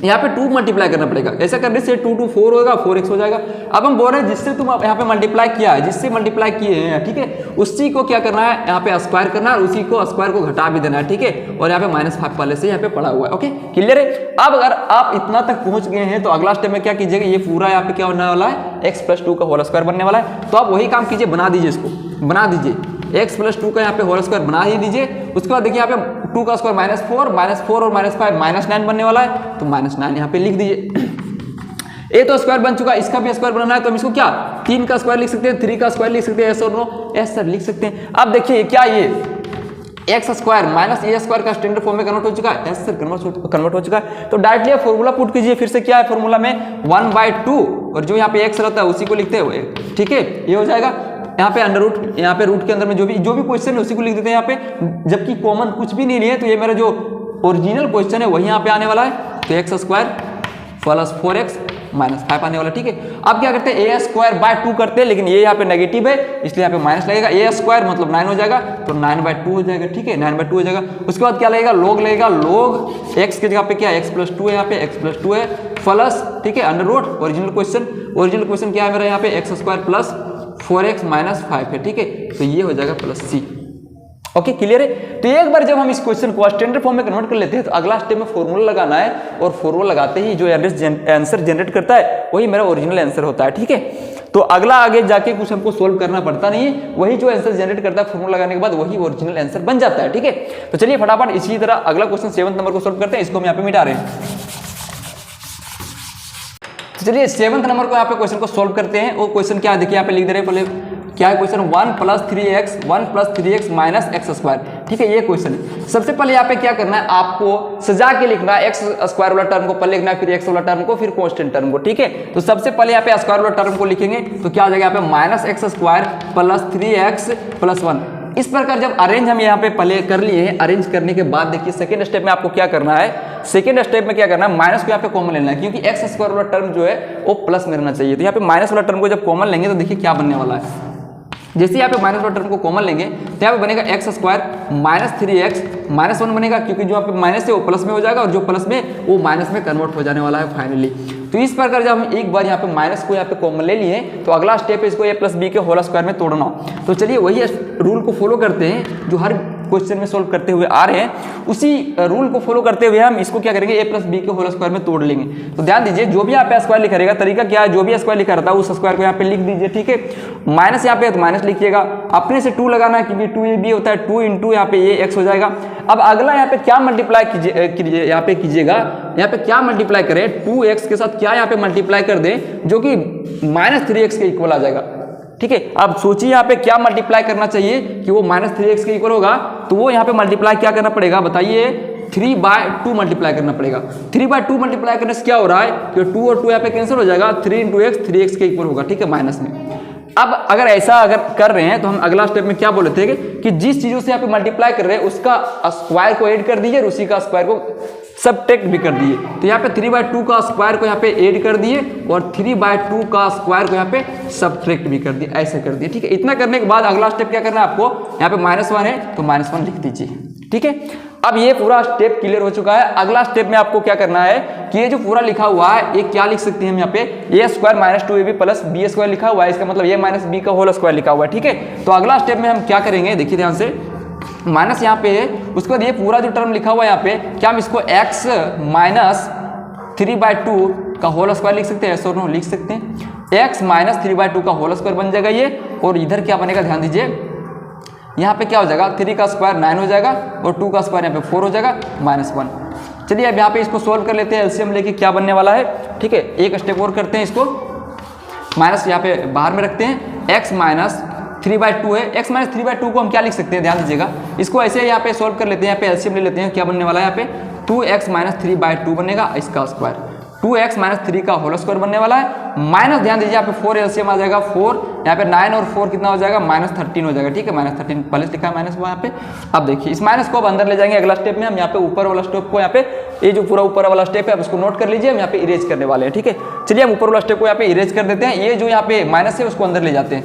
Speaker 1: यहाँ पे 2 मल्टीप्लाई करना पड़ेगा, ऐसा करने से 2 2 4 होगा, 4x हो जाएगा। अब हम बोल रहे हैं जिससे तुम यहाँ पे मल्टीप्लाई किया है, जिससे मल्टीप्लाई किए हैं, ठीक है, उसी को क्या करना है, यहाँ पे स्क्वायर करना है, उसी को स्क्वायर को घटा भी देना है, ठीक है। और यहाँ पे -5 पहले से यहाँ पे पड़ा हुआ है, ओके, क्लियर है। अब अगर आप इतना तक पहुंच गए हैं तो अगला स्टेप में क्या कीजिएगा, ये पूरा यहाँ पे क्या होने वाला है, x प्लस 2 का होल स्क्वायर बनने वाला है। तो आप वही काम कीजिए, बना दीजिए, इसको बना दीजिए, x प्लस 2 का यहाँ पे होल स्क्वायर बना ही दीजिए। उसके बाद देखिए यहाँ पे 2 का स्क्वायर -4 और -5 -9 बनने वाला है, तो -9 यहाँ पे लिख दीजिए। ए तो स्क्वायर बन चुका है, इसका भी स्क्वायर बनाना है, तो हम इसको क्या 3 का स्क्वायर लिख सकते हैं, 3 का स्क्वायर लिख सकते हैं, एस और नो एस सर लिख सकते हैं। अब देखिए क्या ये एक्स स्क्वायर माइनस ए स्क्वायर का स्टैंडर्ड फॉर्म में कन्वर्ट हो चुका है, एस सर कन्वर्ट हो चुका है। तो डायरेक्टली फॉर्मूला पुट कीजिए, फिर से क्या है फॉर्मूला में 1/2 और जो यहाँ पे एक्स रहता है उसी को लिखते हुए, ठीक है, ये हो जाएगा। यहाँ पे अंडर रूट, यहाँ पे रूट के अंदर में जो भी क्वेश्चन है उसी को लिख देते हैं यहाँ पे, जबकि कॉमन कुछ भी नहीं लिए, तो ये मेरा जो ओरिजिनल क्वेश्चन है वही यहाँ पे आने वाला है। तो x square plus 4x minus 5 आने वाला, ठीक है। अब क्या करते हैं, ए स्क्वायर बाय 2 करते हैं, लेकिन ये यहाँ पे नेगेटिव है इसलिए यहाँ पे माइनस लगेगा, ए स्क्वायर मतलब 9 हो जाएगा, तो 9/2 हो जाएगा, ठीक है, 9/2 हो जाएगा। उसके बाद क्या लगेगा, लोग लगेगा, लोग एक्स की जगह पे क्या x प्लस 2 है, यहाँ पे x प्लस 2 है प्लस, ठीक है, अंडर रूट ओरिजिनल क्वेश्चन क्या है मेरा, यहाँ पे x square plus 4x minus 5 है, ठीक है। तो ये हो जाएगा प्लस c। ओके क्लियर है। तो एक बार जब हम इस क्वेश्चन को स्टैंडर्ड फॉर्म में कन्वर्ट कर लेते हैं तो अगला स्टेप में फॉर्मूला लगाना है, और फॉर्मूला लगाते ही जो आंसर जनरेट करता है वही मेरा ओरिजिनल आंसर होता है, ठीक है। तो अगला आगे जाके कुछ हमको सोल्व करना पड़ता नहीं है, वही जो आंसर जनरेट करता है फॉर्मूला लगाने के बाद वही ओरिजिनल आंसर बन जाता है, ठीक है। तो चलिए फटाफट इसी तरह अगला क्वेश्चन 7 नंबर को सोल्व करते हैं, इसको हम यहाँ पे मिटा रहे हैं। तो चलिए 7 नंबर को यहाँ पे क्वेश्चन को सोल्व करते हैं। वो क्वेश्चन क्या है देखिए यहाँ पे लिख दे रहे हैं, पहले क्या है question 1 + 3x minus x square, ठीक है ये क्वेश्चन है। सबसे पहले यहाँ पे क्या करना है, आपको सजा के लिखना है एक्स स्क्वायर वाला टर्म को पहले लिखना है, फिर एक्स वाला टर्म को, फिर कांस्टेंट टर्म को, ठीक है। तो सबसे पहले यहाँ पे स्क्वायर वाला टर्म को लिखेंगे तो क्या हो जाएगा यहाँ पे माइनस एक्स स्क्वायर + 3x + 1। इस प्रकार जब अरेंज हम यहाँ पे पहले कर लिए हैं, अरेंज करने के बाद देखिए सेकंड स्टेप में आपको क्या करना है, सेकंड स्टेप में क्या करना है, माइनस को यहाँ पे कॉमन लेना है, क्योंकि एक्स स्क्वायर वाला टर्म जो है वो प्लस में रहना चाहिए। तो यहाँ पे माइनस वाला टर्म को जब कॉमन लेंगे तो देखिए क्या बनने वाला है, जैसे यहाँ पे माइनस वाला टर्म को कॉमन लेंगे तो यहाँ पे बनेगा एक्स स्क्वायर - 3x - 1 बनेगा, क्योंकि जो यहाँ पे माइनस है वो प्लस में हो जाएगा और जो प्लस में वो माइनस में कन्वर्ट हो जाने वाला है फाइनली। तो इस प्रकार जब हम एक बार यहाँ पे माइनस को यहाँ पे कॉमन ले लिए तो अगला स्टेप है इसको a + b के होल स्क्वायर में तोड़ना। तो चलिए वही रूल को फॉलो करते हैं जो हर क्वेश्चन में सोल्व करते हुए आ रहे हैं, उसी रूल को फॉलो करते हुए हम इसको क्या करेंगे a + b के होल स्क्वायर में तोड़ लेंगे। तो ध्यान दीजिए जो भी यहाँ पे स्क्वायर लिखा रहेगा, तरीका क्या है, जो भी स्क्वायर लिखा रहता है उस स्क्वायर को यहाँ पे लिख दीजिए, ठीक है। माइनस यहाँ पे तो माइनस लिखिएगा, अपने से 2 लगाना है क्योंकि 2ab होता है, 2 × यहाँ पे ये x हो जाएगा। अब अगला यहाँ पे क्या मल्टीप्लाई कीजिए यहाँ पे कीजिएगा, यहाँ पे क्या मल्टीप्लाई करें, 2x के साथ क्या यहाँ पे मल्टीप्लाई कर दें जो कि -3x के इक्वल आ जाएगा, ठीक है। अब सोचिए यहाँ पे क्या मल्टीप्लाई करना चाहिए कि वो -3x के इक्वल होगा, तो वो यहाँ पे मल्टीप्लाई क्या करना पड़ेगा बताइए, 3/2 मल्टीप्लाई करना पड़ेगा। 3/2 मल्टीप्लाई करने से क्या हो रहा है कि 2 और 2 यहाँ पे कैंसिल हो जाएगा, 3 × x 3x के इक्वल होगा, ठीक है, माइनस में। अब अगर ऐसा कर रहे हैं तो हम अगला स्टेप में क्या बोले थे कि जिस चीजों से यहाँ पे मल्टीप्लाई कर रहे हैं उसका स्क्वायर को ऐड कर दीजिए और उसी का स्क्वायर को सबट्रैक्ट भी कर दिए। तो यहाँ पे 3/2 का स्क्वायर को यहाँ पे ऐड कर दिए और 3/2 का स्क्वायर को यहाँ पे सबट्रैक्ट भी कर दिए, ऐसे कर दिए, ठीक है। इतना करने के बाद अगला स्टेप क्या करना है आपको, यहाँ पे -1 है तो -1 लिख दीजिए, ठीक है। अब ये पूरा स्टेप क्लियर हो चुका है। अगला स्टेप में आपको क्या करना है कि ये जो पूरा लिखा हुआ है ये क्या लिख सकते हैं हम यहाँ पे, a² - 2ab + b² लिखा हुआ है, इसका मतलब a - b का होल स्क्वायर लिखा हुआ है, ठीक है। तो अगला स्टेप में हम क्या करेंगे देखिए ध्यान से, माइनस यहाँ पे है, उसके बाद ये पूरा जो टर्म लिखा हुआ है यहाँ पे क्या हम इसको x - 3/2 का होल स्क्वायर लिख सकते हैं, ऐसा नो लिख सकते हैं, x - 3/2 का होल स्क्वायर बन जाएगा ये, और इधर क्या बनेगा ध्यान दीजिए, यहाँ पे क्या हो जाएगा, 3 का स्क्वायर 9 हो जाएगा और 2 का स्क्वायर यहाँ पे 4 हो जाएगा -1। चलिए अब यहाँ पे इसको सोल्व कर लेते हैं, एलसीएम लेके क्या बनने वाला है, ठीक है। एक स्टेप और करते हैं, इसको माइनस यहाँ पे बाहर में रखते हैं, x - 3/2 है, x - 3/2 को हम क्या लिख सकते हैं ध्यान दीजिएगा, इसको ऐसे यहाँ पे सोल्व कर लेते हैं, यहाँ पे एलसीएम ले लेते हैं, क्या बनने वाला है यहाँ पे 2x - 3/2 बनेगा, इसका स्क्वायर 2x - 3 का होल स्क्वायर बनने वाला है, माइनस ध्यान दीजिए यहाँ पे 4 एलसीएम आ जाएगा, 4 यहाँ पे 9 और 4 कितना हो जाएगा, -13 हो जाएगा, ठीक है, -13 पहले लिखा है माइनस यहाँ पे। अब देखिए इस माइनस को अब अंदर ले जाएंगे अगला स्टेप में, हम यहाँ पे ऊपर वाला स्टेप को यहाँ पे ये जो पूरा ऊपर वाला स्टेप है आप उसको नोट कर लीजिए, हम यहाँ पे इरेज करने वाले हैं, ठीक है। चलिए हम ऊपर वाला स्टेप को यहाँ पे इरेज कर देते हैं, ये जो यहाँ पे माइनस है उसको अंदर ले जाते हैं।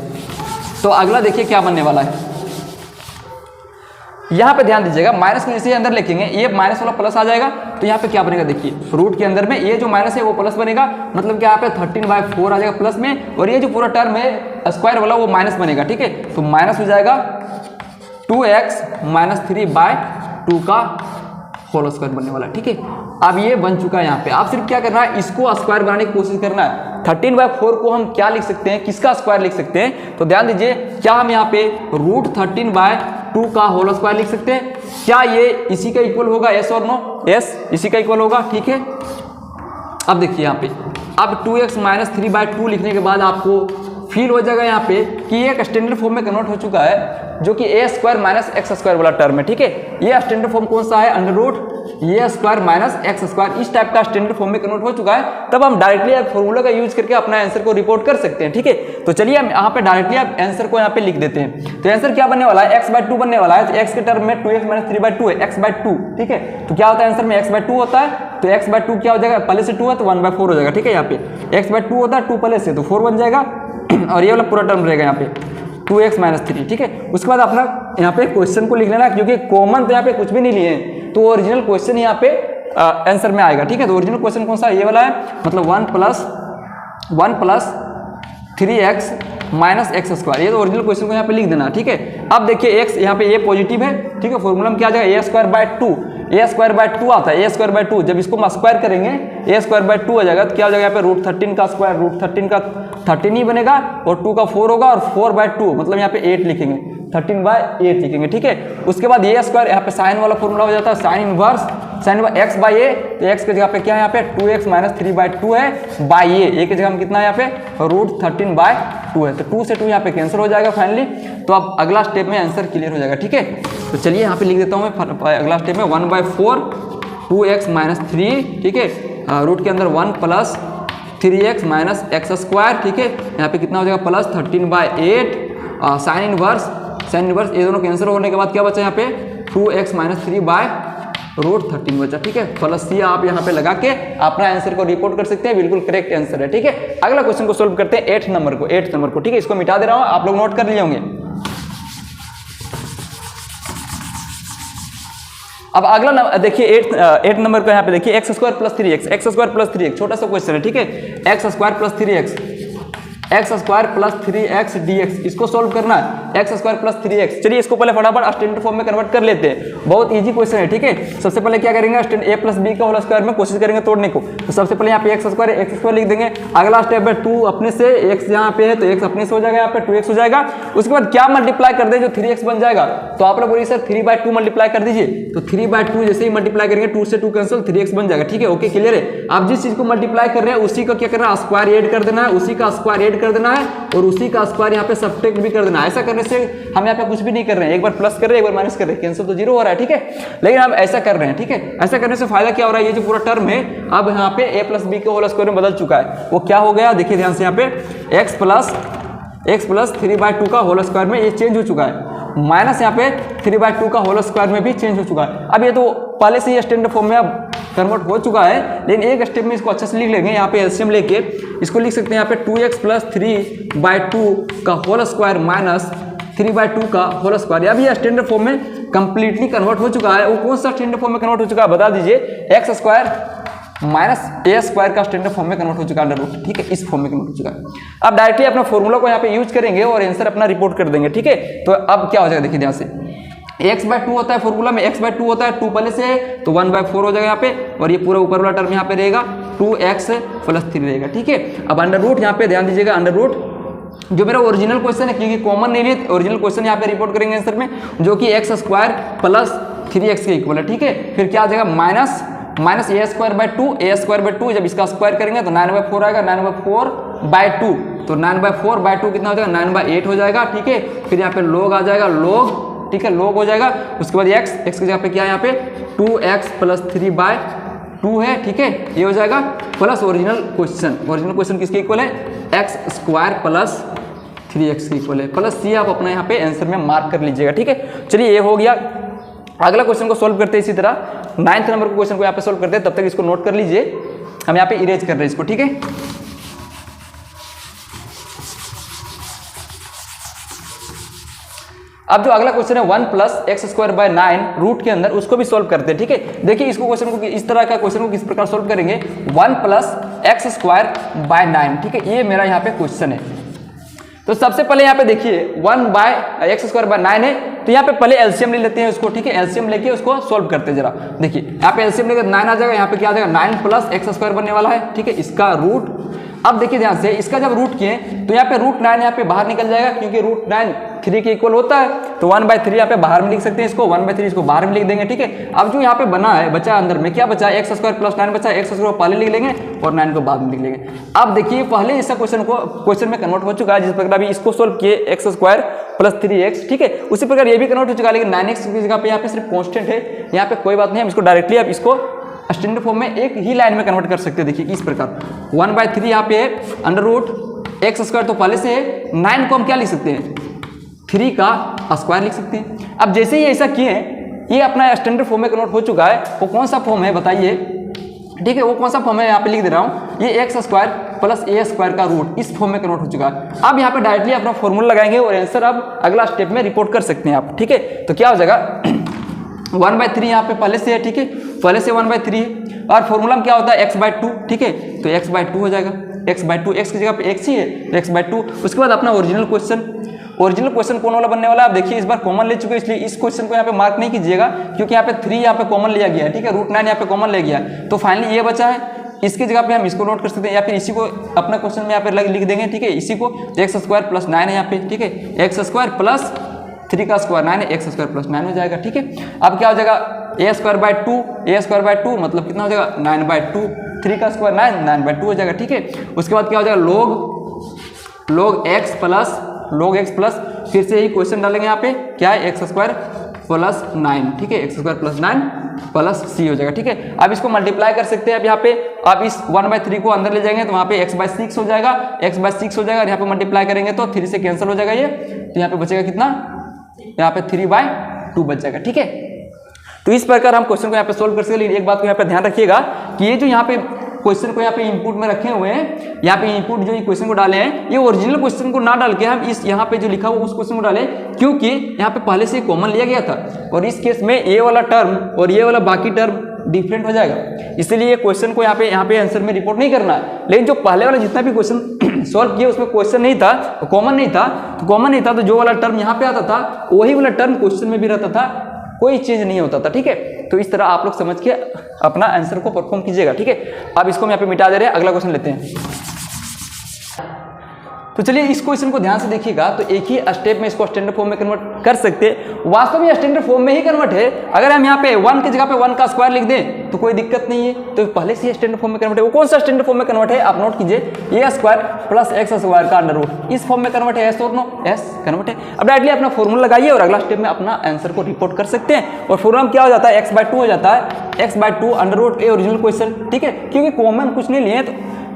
Speaker 1: तो अगला देखिए क्या बनने वाला है, यहाँ पे ध्यान दीजिएगा, माइनस को जैसे अंदर लिखेंगे ये माइनस वाला प्लस आ जाएगा, तो यहाँ पे क्या बनेगा देखिए, रूट के अंदर में ये जो माइनस है वो प्लस बनेगा, मतलब कि यहाँ पे 13/4 आ जाएगा प्लस में, और ये जो पूरा टर्म है स्क्वायर वाला वो माइनस बनेगा, ठीक है। तो माइनस हो जाएगा 2x - 3/2 का होल स्क्वायर बनने वाला, ठीक है। अब ये बन चुका है यहाँ पे, आप सिर्फ क्या करना है, इसको स्क्वायर बनाने की कोशिश करना है। 13/4 को हम क्या लिख सकते हैं, किसका स्क्वायर लिख सकते हैं, तो ध्यान दीजिए क्या हम यहाँ पे √13/2 का होल स्क्वायर लिख सकते हैं, क्या ये इसी का इक्वल होगा, यस और नो, यस इसी का इक्वल होगा, ठीक है। अब देखिए यहाँ पे अब 2x - 3/2 लिखने के बाद आपको फील हो जाएगा यहाँ पे कि ये एक स्टैंडर्ड फॉर्म में कन्वर्ट हो चुका है, जो कि a² - x² वाला टर्म है, ठीक है। ये स्टैंडर्ड फॉर्म कौन सा है, √a² - x², इस टाइप का स्टैंडर्ड फॉर्म में कन्वर्ट हो चुका है। तब हम डायरेक्टली फॉर्मूला का यूज करके अपना आंसर को रिपोर्ट कर सकते हैं, ठीक है। तो चलिए हम यहाँ पे डायरेक्टली आप आंसर को यहाँ पे लिख देते हैं। तो आंसर क्या बनने वाला है, x/2 बनने वाला है, तो x के टर्म में 2x - 3/2 है, x/2, ठीक है। तो क्या होता है आंसर में x/2 होता है, तो x/2 क्या हो जाएगा, पहले से 2 है तो 1/4 हो जाएगा, ठीक है। यहाँ पे x/2 होता है, 2 पहले से तो 4 बन जाएगा, और ये वाला पूरा टर्म रहेगा यहाँ पे 2x - 3, ठीक है। उसके बाद अपना यहाँ पे क्वेश्चन को लिख लेना, क्योंकि कॉमन तो यहाँ पे कुछ भी नहीं लिए हैं, तो ओरिजिनल क्वेश्चन यहाँ पे आंसर में आएगा, ठीक है। तो ओरिजिनल क्वेश्चन कौन सा, ये वाला है, मतलब 1 + 3x माइनस एक्स स्क्वायर, ये तो ओरिजिनल क्वेश्चन को यहाँ पे लिख देना, ठीक है। अब देखिए x यहाँ पे ए पॉजिटिव है, ठीक है, फॉर्मूला में क्या आ जाएगा a² 2, a² 2 आता है, a²/2 जब इसको हम स्क्वायर करेंगे a²/2 आ जाएगा, तो क्या हो जाएगा यहाँ पे √13 का स्क्वायर, √13 का 13 ही बनेगा और 2 का 4 होगा और 4/2 मतलब यहाँ पे 8 लिखेंगे, 13/8 लिखेंगे, ठीक है। उसके बाद a² यहाँ पे साइन वाला फॉर्मूला हो जाता है, साइन इनवर्स x/a, तो x की जगह पे क्या है यहाँ पे 2x माइनस 3/2 है बाई ए की जगह हम कितना है यहाँ पे √13/2 है, तो 2 से 2 यहाँ पे कैंसिल हो जाएगा फाइनली। तो अब अगला स्टेप में आंसर क्लियर हो जाएगा, ठीक है। तो चलिए यहाँ पे लिख देता हूँ मैं अगला स्टेप में 1/4 2x माइनस 3, ठीक है, रूट के अंदर 1 plus 3x minus x square, ठीक है, यहाँ पे कितना हो जाएगा प्लस 13/8 साइन इनवर्स ये दोनों कैंसिल होने के बाद क्या बचा यहाँ पे 2x माइनस 3/√13 बचा, ठीक है। प्लस सी आप यहाँ पे लगा के अपना आंसर को रिपोर्ट कर सकते हैं, बिल्कुल करेक्ट आंसर है, ठीक है। अगला क्वेश्चन को सोल्व करते हैं 8 नंबर को, ठीक है, इसको मिटा दे रहा हूँ, आप लोग नोट कर लिए होंगे। अब अगला देखिए 8 नंबर को यहाँ पे देखिए x² + 3x, छोटा सा क्वेश्चन है, ठीक है, x² + 3x dx, इसको सोल्व करना है, x² + 3x। चलिए इसको पहले फटाफट स्टैंडर्ड फॉर्म में कन्वर्ट कर लेते हैं, बहुत इजी क्वेश्चन है, ठीक है। सबसे पहले क्या करेंगे a + b का होल स्क्वायर में कोशिश करेंगे तोड़ने को, तो सबसे पहले यहाँ पे x² लिख देंगे। अगला स्टेप है 2 अपने से, x यहाँ पे है तो x अपने से हो जाएगा, यहाँ पे 2x हो जाएगा। उसके बाद क्या मल्टीप्लाई कर दे जो 3x बन जाएगा, तो आप लोग बोलिए सर 3/2 मल्टीप्लाई कर दीजिए, तो 3/2 जैसे ही मल्टीप्लाई करेंगे 2 से 2 कैंसिल 3x बन जाएगा, ठीक है, ओके क्लियर है। आप जिस चीज को मल्टीप्लाई कर रहे हैं उसी का क्या करना है स्क्वायर ऐड कर देना है, उसी का स्क्वायर ऐड कर देना है और उसी का स्क्वायर यहाँ पे सब्ट्रैक्ट भी कर देना है। ऐसा करने से हम यहाँ पे कुछ भी नहीं कर रहे हैं, एक बार प्लस कर रहे हैं एक बार माइनस कर रहे हैं, कैंसिल तो 0 हो रहा है, ठीक है, लेकिन हम ऐसा कर रहे हैं, ठीक है। ऐसा करने से फायदा क्या हो रहा है, ये जो पूरा टर्म है अब यहाँ पे a + b के होल स्क्वायर में बदल चुका है, वो क्या हो गया देखिए ध्यान से, यहाँ पे x + 3/2 का होल स्क्वायर में ये चेंज हो चुका है, माइनस यहाँ पे 3/2 का होल स्क्वायर में भी चेंज हो चुका है। अब ये तो पहले से ही स्टैंडर्ड फॉर्म में अब कन्वर्ट हो चुका है, लेकिन एक स्टेप में इसको अच्छे से लिख लेंगे। यहाँ पे एलसीएम लेके इसको लिख सकते हैं, यहाँ पे 2x + 3/2 का होल स्क्वायर माइनस 3/2 का होल स्क्वायर। अभी यह स्टैंडर्ड फॉर्म में कंप्लीटली कन्वर्ट हो चुका है। वो कौन सा स्टैंडर्ड फॉर्म में कन्वर्ट हो चुका है बता दीजिए, x² माइनस a² का स्टैंडर्ड फॉर्म में कन्वर्ट हो चुका है, अंडर रूट, ठीक है, इस फॉर्म में कन्वर्ट हो चुका है। अब डायरेक्टली अपना फॉर्मूला को यहाँ पे यूज करेंगे और आंसर अपना रिपोर्ट कर देंगे, ठीक है। तो अब क्या हो जाएगा देखिए ध्यान से, x/2 होता है फॉर्मूला में, x/2 होता है 2 पहले से है तो 1/4 हो जाएगा यहाँ पे, और ये पूरा ऊपर वाला टर्म यहाँ पे रहेगा 2x + 3 रहेगा, ठीक है। अब अंडर रूट यहाँ पे ध्यान दीजिएगा, अंडर रूट जो मेरा ओरिजिनल क्वेश्चन है, क्योंकि कॉमन नहीं है, ओरिजिनल क्वेश्चन यहाँ पे रिपोर्ट करेंगे आंसर में, जो कि x² + 3x के इक्वल है, ठीक है। फिर क्या आ जाएगा माइनस a²/2 जब इसका स्क्वायर करेंगे तो 9/4 आएगा, 9/4/2 तो 9/4/2 कितना हो जाएगा 9/8 हो जाएगा, ठीक है। फिर यहाँ पे log आ जाएगा, log, ठीक है, log हो जाएगा। उसके बाद x की जगह पे क्या है यहाँ पे 2x + 3/2 है, ठीक है, ये हो जाएगा प्लस ओरिजिनल क्वेश्चन किसके इक्वल है x² + 3x के इक्वल है, प्लस सी आप अपना यहाँ पे आंसर में मार्क कर लीजिएगा, ठीक है। चलिए ये हो गया। अगला क्वेश्चन को सोल्व करते हैं इसी तरह 9th नंबर के क्वेश्चन को यहाँ पे सोल्व करते हैं, तब तक इसको नोट कर लीजिए, हम यहाँ पे इरेज कर रहे हैं इसको, ठीक है। अब जो अगला क्वेश्चन है 1 + x² / 9 रूट के अंदर, उसको भी सोल्व करते हैं, ठीक है। देखिए इसको क्वेश्चन को इस तरह का क्वेश्चन को किस प्रकार सोल्व करेंगे, 1 + x² / 9, ठीक है, ये मेरा यहाँ पे क्वेश्चन है। तो सबसे पहले यहाँ पे देखिए 1/x² / 9 है, तो यहाँ पे पहले एलसीएम ले लेते हैं उसको, ठीक है, एलसीएम लेके उसको सोल्व करते हैं जरा। देखिए यहाँ पे एलसीएम लेकर 9 आ जाएगा, यहाँ पे क्या आ जाएगा 9 + x² बनने वाला है, ठीक है, इसका रूट। अब देखिए ध्यान से, इसका जब रूट किए तो यहाँ पे √9 यहाँ पे बाहर निकल जाएगा, क्योंकि √9 3 के इक्वल होता है, तो 1/3 यहाँ पे बाहर में लिख सकते हैं इसको, 1/3 इसको बाहर में लिख देंगे, ठीक है। अब जो यहाँ पे बना है बचा अंदर में क्या बचा, x² + 9 बचा, x² को पहले लिख लेंगे और 9 को बाद में लिख लेंगे। अब देखिए पहले ऐसा क्वेश्चन में कन्वर्ट हो चुका है, जिस प्रकार अभी इसको सोल्व किए x² + 3x, ठीक है, उसी प्रकार ये भी कन्वर्ट हो चुका है, लेकिन 9x की जगह पे यहाँ पे सिर्फ कॉन्स्टेंट है, यहाँ पे कोई बात नहीं, हम इसको डायरेक्टली अब इसको स्टैंडर्ड फॉर्म में एक ही लाइन में कन्वर्ट कर सकते हैं। देखिए इस प्रकार 1/3 यहाँ पे है, अंडर रूट x² तो पहले से है, 9 को हम क्या लिख सकते हैं 3 का स्क्वायर लिख सकते हैं। अब जैसे ही ऐसा किए ये अपना स्टैंडर्ड फॉर्म में कन्वर्ट हो चुका है, वो कौन सा फॉर्म है बताइए, ठीक है, वो कौन सा फॉर्म है यहाँ पे लिख दे रहा हूँ, ये x² + a² का रूट इस फॉर्म में कन्वर्ट हो चुका है। अब यहाँ पे डायरेक्टली अपना फॉर्मूला लगाएंगे और आंसर अब अगला स्टेप में रिपोर्ट कर सकते हैं आप, ठीक है। तो क्या हो जाएगा 1/3 यहाँ पे पहले से है, ठीक है, पहले से 1/3 है, और फॉर्मूला में क्या होता है x/2, ठीक है, तो x/2 हो जाएगा। एक्स बाई टू, एक्स की जगह पे एक्स ही है तो एक्स बाई टू। उसके बाद अपना ओरिजिनल क्वेश्चन कौन वाला बनने वाला है? आप देखिए इस बार कॉमन ले चुके हैं, इसलिए इस क्वेश्चन को यहाँ पे मार्क नहीं कीजिएगा क्योंकि यहाँ पे 3 यहाँ पे कॉमन लिया गया है, ठीक है, √9 यहाँ पे कॉमन ले गया, तो फाइनली ये बचा है। इसकी जगह पे हम इसको नोट कर सकते हैं या फिर इसी को अपना क्वेश्चन में यहाँ पे लिख देंगे, ठीक है, इसी को एक्स स्क्वायर प्लस 9 है यहाँ पे, ठीक है, एक्स स्क्वायर प्लस 3 का स्क्वायर 9 है, एक्स स्क्वायर प्लस 9 हो जाएगा, ठीक है। अब क्या हो जाएगा ए स्क्वायर बाई टू मतलब कितना हो जाएगा 9 बाई टू, 3 का स्क्वायर 9 बाई टू हो जाएगा, ठीक है। उसके बाद क्या हो जाएगा log x प्लस फिर से यही क्वेश्चन डालेंगे यहाँ पे, क्या है एक्स स्क्वायर प्लस 9, ठीक है, एक्स स्क्वायर प्लस 9 प्लस सी हो जाएगा, ठीक है। अब इसको मल्टीप्लाई कर सकते हैं, अब यहाँ पे आप इस 1/3 को अंदर ले जाएंगे तो वहाँ पे x/6 हो जाएगा, x/6 हो जाएगा और यहाँ पे मल्टीप्लाई करेंगे तो 3 से कैंसिल हो जाएगा ये, तो यहाँ पे बचेगा कितना, यहाँ पे 3/2 बच जाएगा, ठीक है। तो इस प्रकार हम क्वेश्चन को यहाँ पे सोल्व कर सकते हैं। लेकिन एक बात को यहाँ पे ध्यान रखिएगा कि ये जो यहाँ पे क्वेश्चन को यहाँ पे इनपुट में रखे हुए हैं, यहाँ पे इनपुट जो क्वेश्चन को डाले हैं, ये ओरिजिनल क्वेश्चन को ना डाल के हम इस यहाँ पे जो लिखा हुआ उस क्वेश्चन को डाले, क्योंकि यहाँ पे पहले से कॉमन लिया गया था और इस केस में ये वाला टर्म और ये वाला बाकी टर्म डिफरेंट हो जाएगा, इसलिए क्वेश्चन को यहाँ पे आंसर में रिपोर्ट नहीं करना है। लेकिन जो पहले वाला जितना भी क्वेश्चन सॉल्व किया उसमें क्वेश्चन नहीं था, कॉमन नहीं था, तो जो वाला टर्म यहाँ पे आता था वही वाला टर्म क्वेश्चन में भी रहता था, कोई चेंज नहीं होता था, ठीक है। तो इस तरह आप लोग समझ के अपना आंसर को परफॉर्म कीजिएगा, ठीक है। अब इसको हम यहाँ पे मिटा दे रहे हैं, अगला क्वेश्चन लेते हैं। तो चलिए इस क्वेश्चन को ध्यान से देखिएगा, तो एक ही स्टेप में इसको स्टैंडर्ड फॉर्म में कन्वर्ट कर सकते हैं, वास्तव में स्टैंडर्ड फॉर्म में ही कन्वर्ट है। अगर हम यहाँ पे 1 की जगह पे 1 का स्क्वायर लिख दें तो कोई दिक्कत नहीं है, तो पहले से ही स्टैंडर्ड फॉर्म में कन्वर्ट है। वो कौन सा स्टैंडर्ड फॉर्म में कन्वर्ट है आप नोट कीजिए, ए स्क्वायर प्लस एक्स स्क्वायर का अंडर रूट, इस फॉर्म में कन्वर्ट है, एस और नो एस कन्वर्ट है। अब डायरेक्टली अपना फॉर्मूला लगाइए और अगला स्टेप में अपना आंसर को रिपोर्ट कर सकते हैं। और फॉर्मूला क्या हो जाता है, x/2 हो जाता है, x/2 अंडर रूट ए ओरिजिनल क्वेश्चन, ठीक है, क्योंकि कॉमन कुछ नहीं लिए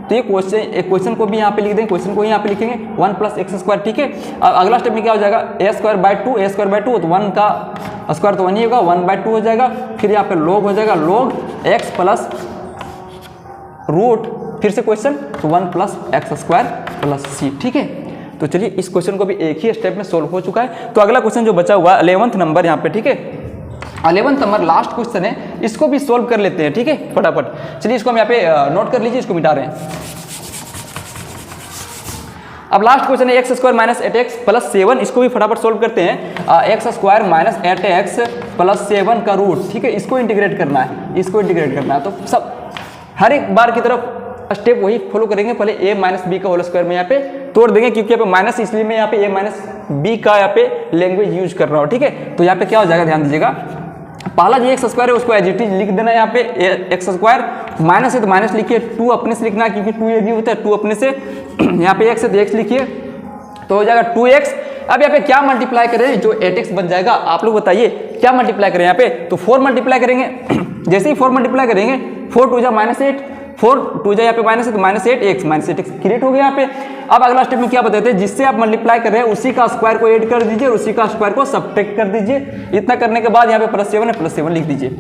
Speaker 1: तो ये क्वेश्चन को भी यहाँ पे लिख देंगे, क्वेश्चन को यहाँ पे लिखेंगे 1 प्लस एक्स स्क्वायर, ठीक है। अब अगला स्टेप में क्या हो जाएगा, ए स्क्वायर बाई टू तो 1 का स्क्वायर तो 1 ही होगा, 1/2 हो जाएगा, फिर यहाँ पे log हो जाएगा log एक्स प्लस रूट फिर से क्वेश्चन तो 1 प्लस एक्स स्क्वायर प्लस सी, ठीक है। तो चलिए इस क्वेश्चन को भी एक ही स्टेप में सोल्व हो चुका है। तो अगला क्वेश्चन जो बचा हुआ 11th नंबर यहाँ पे, ठीक है, 11th नंबर लास्ट क्वेश्चन है, इसको भी सोल्व कर लेते हैं, ठीक है, फटाफट। चलिए इसको हम यहाँ पे नोट कर लीजिए, इसको मिटा रहे हैं। अब लास्ट क्वेश्चन है x square minus 8x plus 7, इसको भी फटाफट सोल्व करते हैं। X square minus 8x plus 7 का रूट, ठीक है, इसको इंटीग्रेट करना है, तो सब हर एक बार की तरफ स्टेप वही फॉलो करेंगे। पहले a माइनस बी का होल स्क्वायर में यहाँ पे तोड़ देंगे, क्योंकि यहाँ पे माइनस इसलिए मैं यहाँ पे a माइनस बी का यहाँ पे लैंग्वेज यूज कर रहा हूँ, ठीक है। तो यहाँ पे क्या हो जाएगा, ध्यान दीजिएगा, पहला जो एक्स स्क्वायर है उसको एज इट इज लिख देना है, यहाँ पे एक्स स्क्वायर माइनस है तो माइनस लिखिए, 2 अपने से लिखना है क्योंकि 2 ये भी होता है, 2 अपने से, यहाँ पे एक्स है तो एक्स लिखिए तो हो जाएगा 2x। अब यहाँ पे क्या मल्टीप्लाई करें, जो 8x बन जाएगा, आप लोग बताइए क्या मल्टीप्लाई करें यहाँ पे, तो 4 मल्टीप्लाई करेंगे। जैसे ही 4 मल्टीप्लाई करेंगे 4 2 जा -8, 4 2 जा यहाँ पे माइनस है तो -8x क्रिएट हो गया यहाँ पे। अब अगला स्टेप में क्या बताते हैं, जिससे आप मल्टीप्लाई कर रहे हैं उसी का स्क्वायर को ऐड कर दीजिए और उसी का स्क्वायर को सब्ट्रैक्ट कर दीजिए। इतना करने के बाद यहाँ पे +7 है, +7 लिख दीजिए,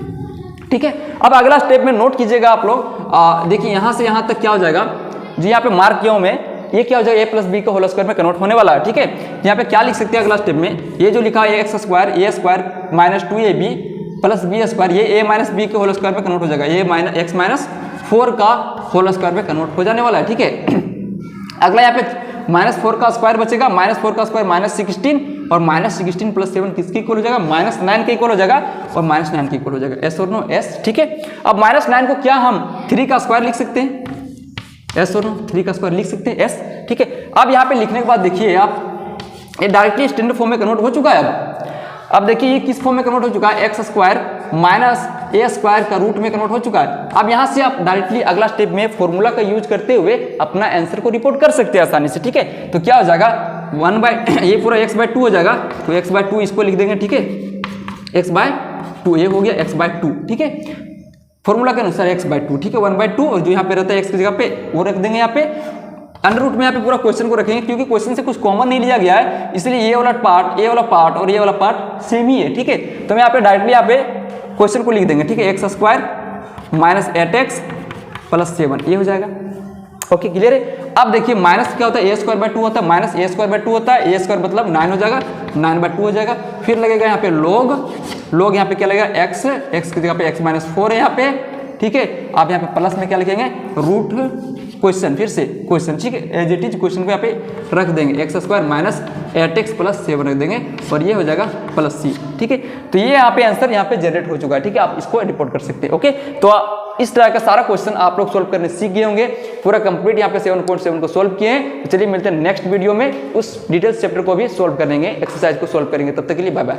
Speaker 1: ठीक है। अब अगला स्टेप में नोट कीजिएगा आप लोग, देखिए यहाँ से यहाँ तक क्या हो जाएगा, जी यहाँ पे मार्क किया हूँ मैं, ये क्या हो जाएगा, a प्लस बी का होल स्क्वायर में कन्वर्ट होने वाला है, ठीक है। यहाँ पे क्या लिख सकते हैं अगला स्टेप में, ये जो लिखा है x square a square minus 2ab plus b square, ये a माइनस बी के होल स्क्वायर में कन्वर्ट हो जाएगा, ये x माइनस 4 का होल स्क्वायर में कन्वर्ट हो जाने वाला है, ठीक है। अगला यहाँ पे -4 का स्क्वायर बचेगा, -4 का स्क्वायर -16 और -16 प्लस 7 किसके इक्वल हो जाएगा, -9 के इक्वल हो जाएगा और -9 के इक्वल हो जाएगा, एस और नो एस, ठीक है। अब -9 को क्या हम 3 का स्क्वायर लिख सकते हैं, एस और नो 3 का स्क्वायर लिख सकते हैं, एस, ठीक है। अब यहाँ पे लिखने के बाद देखिए आप, ये डायरेक्टली स्टैंडर्ड फॉर्म में कन्वर्ट हो चुका है। अब देखिए ये किस फॉर्म में कन्वर्ट हो चुका है, एक्स स्क्वायर माइनस ए स्क्वायर का रूट में कन्वर्ट हो चुका है। अब यहाँ से आप डायरेक्टली अगला स्टेप में फॉर्मूला का यूज करते हुए अपना आंसर को रिपोर्ट कर सकते हैं आसानी से, ठीक है। तो क्या हो जाएगा, ये पूरा x/2 हो जाएगा, तो x/2 इसको लिख देंगे, ठीक है, x/2 ये हो गया x/2, ठीक है, फॉर्मूला के अनुसार x/2, ठीक है, 1/2 और जो यहाँ पे रहता है x की जगह पे वो रख देंगे यहाँ पे, अंडर रूट में यहाँ पे पूरा क्वेश्चन को रखेंगे, क्योंकि क्वेश्चन से कुछ कॉमन नहीं लिया गया है, इसलिए ये वाला पार्ट और ये वाला पार्ट सेम ही है, ठीक है। तो मैं यहाँ पे डायरेक्टली यहाँ पे क्वेश्चन को लिख देंगे, ठीक है, x square minus 8x plus 7 ये हो जाएगा, ओके, क्लियर है। अब देखिए माइनस क्या होता है, a²/2 होता है, माइनस a²/2 होता है, a² मतलब 9 हो जाएगा, 9/2 हो जाएगा, फिर लगेगा यहाँ पे log यहाँ पे क्या लगेगा, x की जगह पे x-4 है यहाँ पे, ठीक है। आप यहाँ पे प्लस में क्या लिखेंगे, रूट क्वेश्चन, फिर से क्वेश्चन, ठीक है, एज इट इज क्वेश्चन को यहाँ पे रख देंगे, x square minus 8x plus 7 रख देंगे और ये हो जाएगा प्लस सी, ठीक है। तो ये यहाँ पे आंसर यहाँ पे जनरेट हो चुका है, ठीक है, आप इसको रिपोर्ट कर सकते हैं। ओके, तो इस तरह का सारा क्वेश्चन आप लोग सोल्व करने सीख गए होंगे, पूरा कंप्लीट यहाँ पे 7.7 को सोल्व किए हैं। तो चलिए मिलते हैं नेक्स्ट वीडियो में, उस डिटेल्स चैप्टर को भी सोल्व करेंगे, एक्सरसाइज को सोल्व करेंगे। तब तक के लिए बाय बाय।